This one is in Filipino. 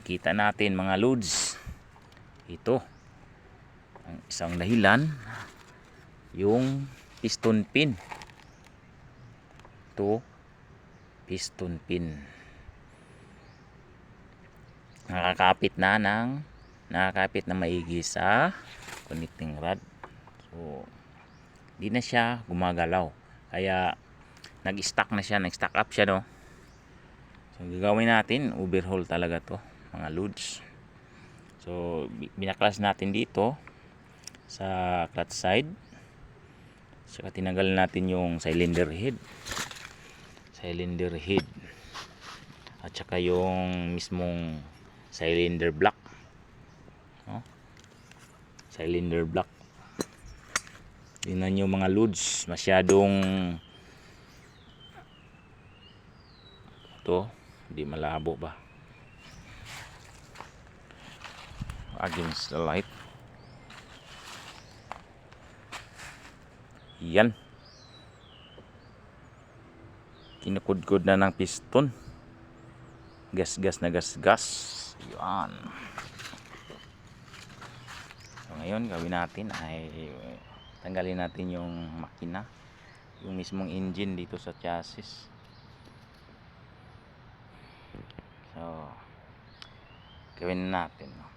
makita natin mga loads, ito ang isang dahilan, yung piston pin. Ito, piston pin. Nakakapit na maigi sa connecting rod. So, hindi na siya gumagalaw. Kaya nag-stack up siya, no. So, gagawin natin, overhaul talaga to, mga loads. So, binaklas natin dito sa clutch side. Saka tinanggal natin yung cylinder head. At saka yung mismong cylinder block, no? Cylinder block. Tingnan nyo mga loads, masyadong ito, hindi malabo ba against the light. Yan, kinukudkod na ng piston, gas na gas. Yan. So ngayon gawin natin ay tanggalin natin yung makina, yung mismong engine dito sa chassis. So gawin natin, no?